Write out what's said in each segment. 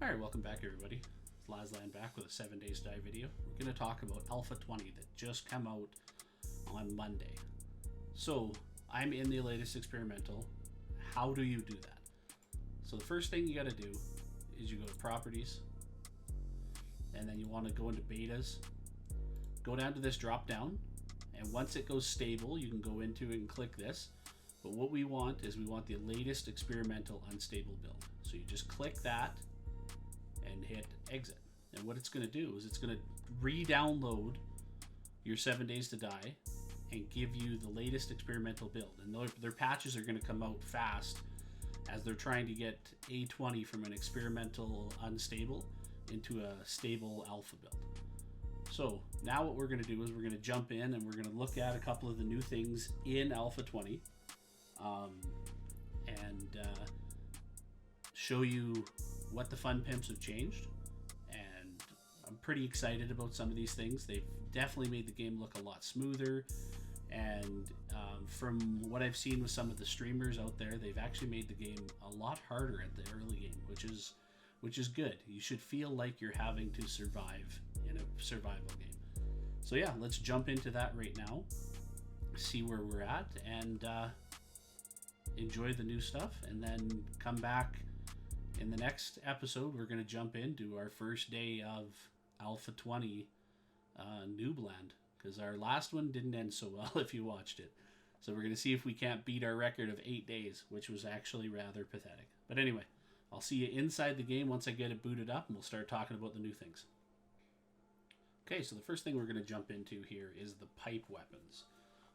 Alright, welcome back everybody. It's Navezgane back with a 7 days dive video. We're going to talk about Alpha 20 that just came out on Monday. So, I'm in the latest experimental. How do you do that? So the first thing you got to do is you go to properties, and then you want to go into betas. Go down to this drop down, and once it goes stable, you can go into it and click this. But what we want is we want the latest experimental unstable build. So you just click that and hit exit. And what it's going to do is it's going to re-download your 7 days to die and give you the latest experimental build. And their patches are going to come out fast as they're trying to get A20 from an experimental unstable into a stable alpha build. So now what we're going to do is we're going to jump in and we're going to look at a couple of the new things in Alpha 20 and show you what the fun pimps have changed. And I'm pretty excited about some of these things. They've definitely made the game look a lot smoother, and from what I've seen with some of the streamers out there, they've actually made the game a lot harder at the early game, which is good. You should feel like you're having to survive in a survival game. So yeah, let's jump into that right now, see where we're at, and enjoy the new stuff, and then come back in the next episode. We're going to jump into our first day of Alpha 20 Noobland, because our last one didn't end so well if you watched it. So we're going to see if we can't beat our record of 8 days, which was actually rather pathetic. But anyway, I'll see you inside the game once I get it booted up, and we'll start talking about the new things. Okay, so the first thing we're going to jump into here is the pipe weapons.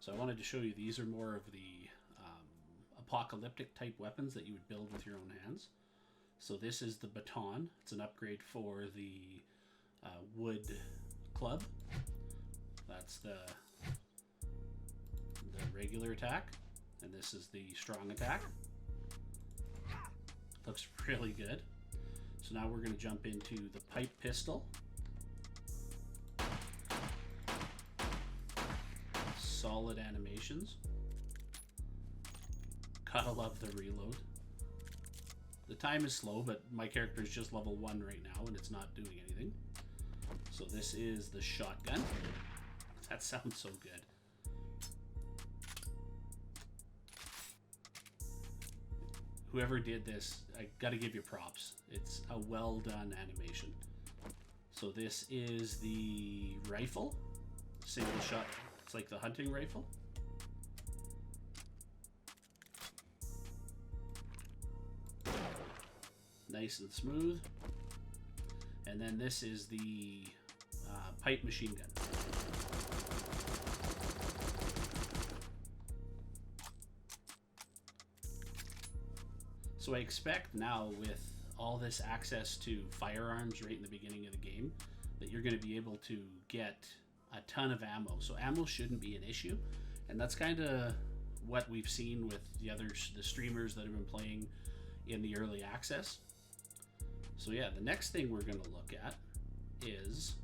So I wanted to show you, these are more of the apocalyptic type weapons that you would build with your own hands. So this is the baton. It's an upgrade for the wood club. That's the regular attack, and this is the strong attack. Looks really good. So now we're going to jump into the pipe pistol. Solid animations. Gotta love the reload. The time is slow, but my character is just level 1 right now, and it's not doing anything. So this is the shotgun. That sounds so good. Whoever did this, I gotta give you props. It's a well done animation. So this is the rifle. Single shot. It's like the hunting rifle. Nice and smooth. And then this is the pipe machine gun. So I expect now, with all this access to firearms right in the beginning of the game, that you're going to be able to get a ton of ammo. So ammo shouldn't be an issue, and that's kind of what we've seen with the streamers that have been playing in the early access. So yeah, the next thing we're going to look at is,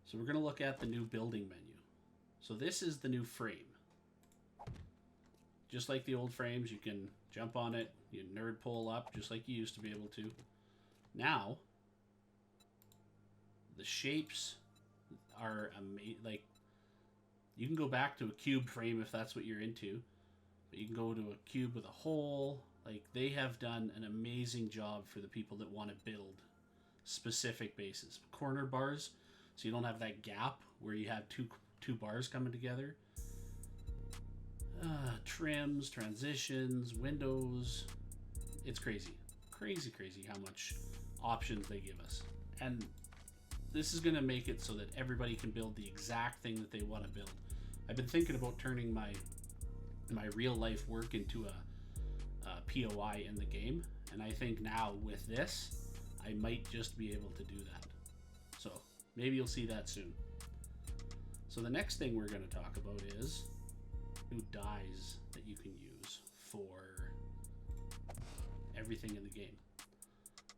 so we're going to look at the new building menu. So this is the new frame. Just like the old frames, you can jump on it, you nerd pull up just like you used to be able to. Now, the shapes are amazing. Like, you can go back to a cube frame if that's what you're into, but you can go to a cube with a hole. Like, they have done an amazing job for the people that want to build specific bases. Corner bars, so you don't have that gap where you have two bars coming together. Trims, transitions, windows. It's crazy. Crazy how much options they give us. And this is going to make it so that everybody can build the exact thing that they want to build. I've been thinking about turning my real life work into a POI in the game, and I think now with this I might just be able to do that. So maybe you'll see that soon. So the next thing we're going to talk about is new dyes that you can use for everything in the game.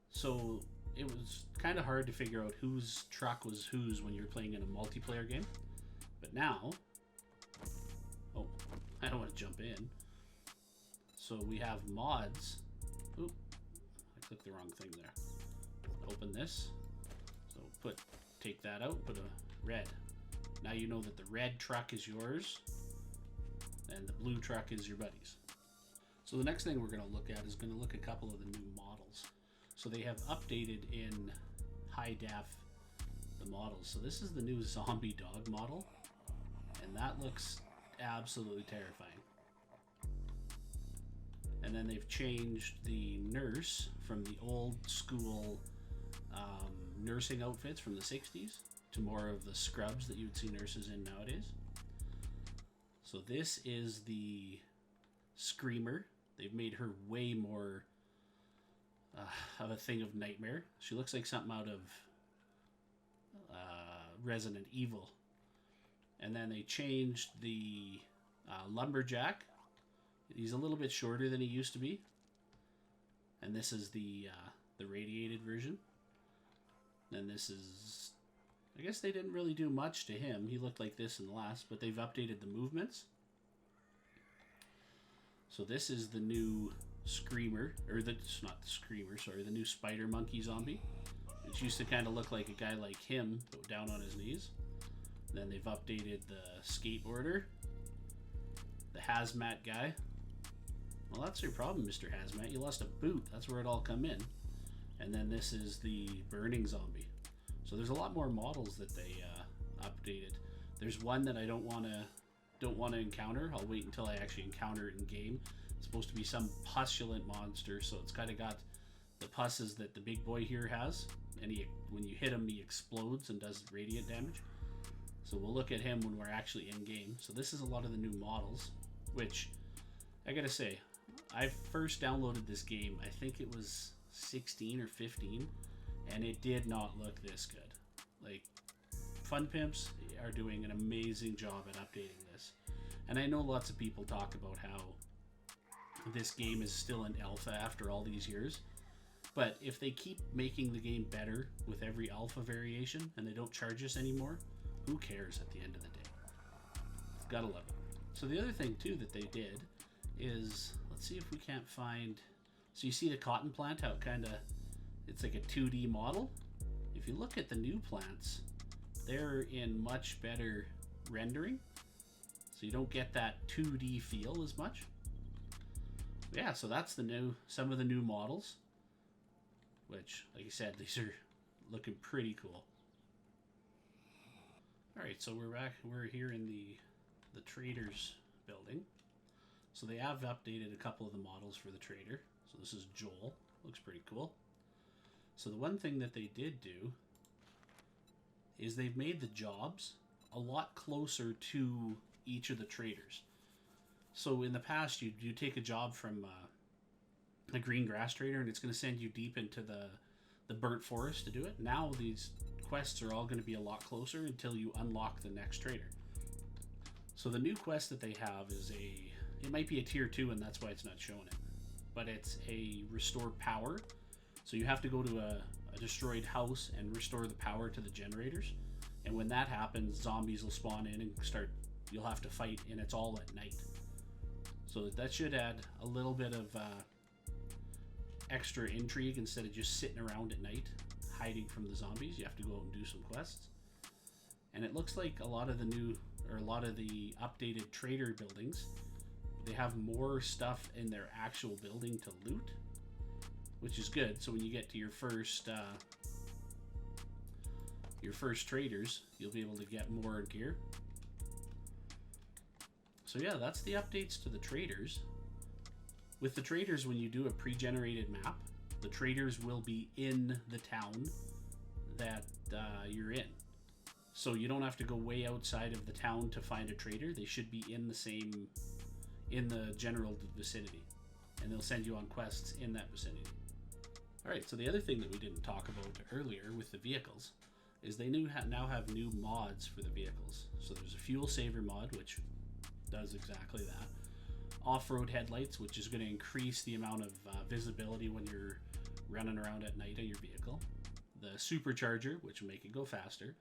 So it was kind of hard to figure out whose truck was whose when you're playing in a multiplayer game, but now, oh, I don't want to jump in. So we have mods. Oop, I clicked the wrong thing there. open this. So take that out, put a red. Now you know that the red truck is yours and the blue truck is your buddy's. So the next thing we're going to look at is going to look at a couple of the new models. So they have updated in high def the models. So this is the new zombie dog model, and that looks absolutely terrifying. And then they've changed the nurse from the old school nursing outfits from the 60s to more of the scrubs that you would see nurses in nowadays. So this is the Screamer. They've made her way more of a thing of nightmare. She looks like something out of Resident Evil. And then they changed the Lumberjack. He's a little bit shorter than he used to be. And this is the radiated version. And this is... I guess they didn't really do much to him. He looked like this in the last, but they've updated the movements. So this is the new Screamer, or it's not the Screamer, sorry, the new Spider Monkey zombie. It used to kind of look like a guy like him, but down on his knees. Then they've updated the skateboarder, the hazmat guy. Well, that's your problem, Mr. Hazmat. You lost a boot. That's where it all come in. And then this is the burning zombie. So there's a lot more models that they updated. There's one that I don't want to encounter. I'll wait until I actually encounter it in game. It's supposed to be some pusculent monster, so it's kind of got the pusses that the big boy here has. And when you hit him, he explodes and does radiant damage. So we'll look at him when we're actually in game. So this is a lot of the new models, which I gotta say, I first downloaded this game, I think it was 16 or 15, and it did not look this good. Like, Fun Pimps are doing an amazing job at updating this. And I know lots of people talk about how this game is still in alpha after all these years. But if they keep making the game better with every alpha variation and they don't charge us anymore, who cares at the end of the day? Gotta love it. So the other thing too that they did is, let's see if we can't find, so you see the cotton plant, how it's like a 2D model. If you look at the new plants, they're in much better rendering, so you don't get that 2D feel as much. Yeah, so that's some of the new models, which, like I said, these are looking pretty cool. Alright, so we're back. We're here in the Traders building. So they have updated a couple of the models for the Trader. So this is Joel. Looks pretty cool. So the one thing that they did do is they've made the jobs a lot closer to each of the traders. So in the past, you take a job from a green grass trader and it's going to send you deep into the burnt forest to do it. Now these quests are all going to be a lot closer until you unlock the next trader. So the new quest that they have is it might be a tier 2 and that's why it's not showing it, but it's a restore power. So you have to go to a destroyed house and restore the power to the generators, and when that happens, zombies will spawn in and you'll have to fight, and it's all at night. So that should add a little bit of extra intrigue instead of just sitting around at night hiding from the zombies. You have to go out and do some quests. And it looks like a lot of the updated trader buildings, they have more stuff in their actual building to loot, which is good. So when you get to your first traders, you'll be able to get more gear. So yeah, that's the updates to the traders. With the traders, when you do a pre-generated map, the traders will be in the town that you're in. So you don't have to go way outside of the town to find a trader. They should be in the general vicinity, and they'll send you on quests in that vicinity. Alright, so the other thing that we didn't talk about earlier with the vehicles is they now have new mods for the vehicles. So there's a fuel saver mod, which does exactly that. Off-road headlights, which is going to increase the amount of visibility when you're running around at night on your vehicle. The supercharger, which will make it go faster.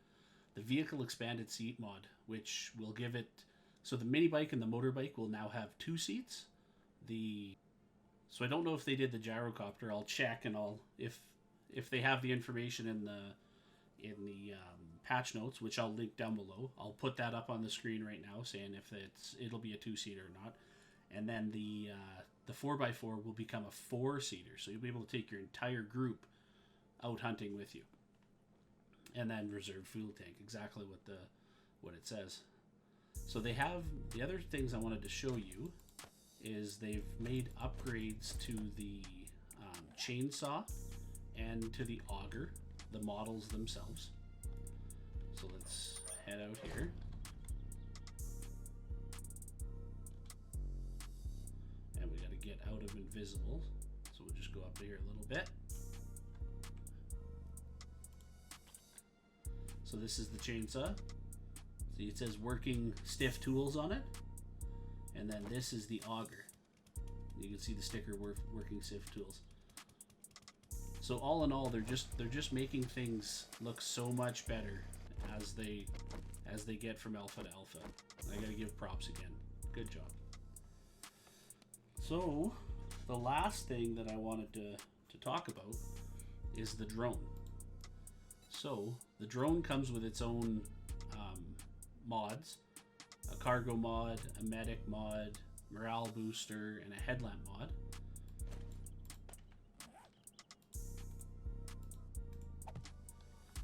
The vehicle expanded seat mod, which will give it, so the mini bike and the motorbike will now have 2 seats. So I don't know if they did the gyrocopter. I'll check, and if if they have the information in the patch notes, which I'll link down below. I'll put that up on the screen right now, saying if it'll be a 2-seater or not. And then the 4x4 will become a 4-seater, so you'll be able to take your entire group out hunting with you. And then reserve fuel tank, exactly what it says. So they have the other things I wanted to show you is they've made upgrades to the chainsaw and to the auger, the models themselves. So let's head out here. And we got to get out of invisible. So we'll just go up here a little bit. So this is the chainsaw. See, it says working stiff tools on it. And then this is the auger. You can see the sticker working stiff tools. So all in all, they're just making things look so much better as they get from alpha to alpha. I gotta give props again. Good job. So the last thing that I wanted to talk about is the drone. So the drone comes with its own mods, a cargo mod, a medic mod, morale booster, and a headlamp mod.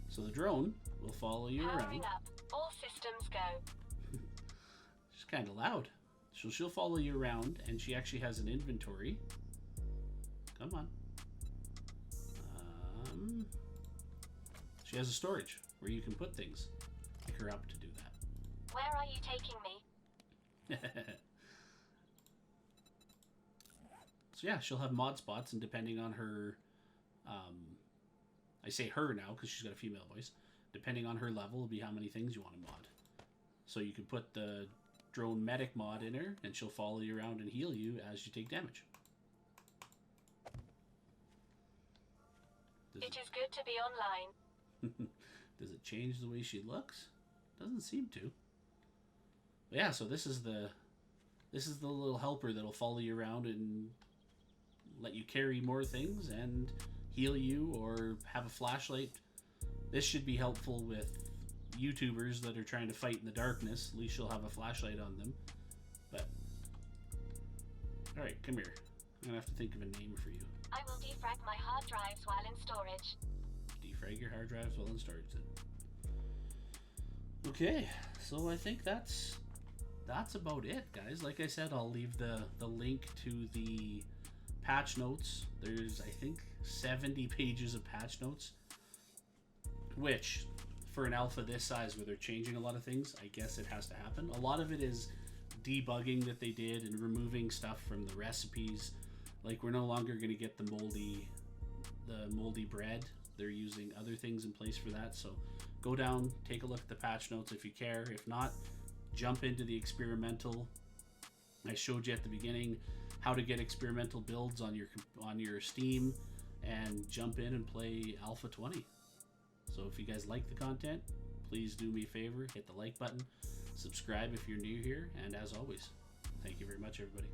So the drone will follow you around. Powering up. All systems go. She's kind of loud. So she'll follow you around, and she actually has an inventory. Come on. She has a storage where you can put things. Pick her up to do that. Where are you taking me? So yeah, she'll have mod spots, and depending on her, I say her now because she's got a female voice. Depending on her level, will be how many things you want to mod. So you can put the drone medic mod in her, and she'll follow you around and heal you as you take damage. It is good to be online. Does it change the way she looks? Doesn't seem to. But yeah, so this is the little helper that'll follow you around and let you carry more things and heal you or have a flashlight. This should be helpful with YouTubers that are trying to fight in the darkness. At least she'll have a flashlight on them. But alright, come here. I'm gonna have to think of a name for you. I will defrag my hard drives while in storage. Defrag your hard drives while in storage then. Okay, so I think that's about it, guys. Like I said, I'll leave the link to the patch notes. There's, I think, 70 pages of patch notes, which for an alpha this size where they're changing a lot of things, I guess it has to happen. A lot of it is debugging that they did and removing stuff from the recipes. Like, we're no longer going to get the moldy bread. They're using other things in place for that. So go down, take a look at the patch notes if you care. If not, jump into the experimental. I showed you at the beginning how to get experimental builds on your Steam, and jump in and play Alpha 20. So if you guys like the content, please do me a favor, hit the like button, subscribe if you're new here, and as always, thank you very much, everybody.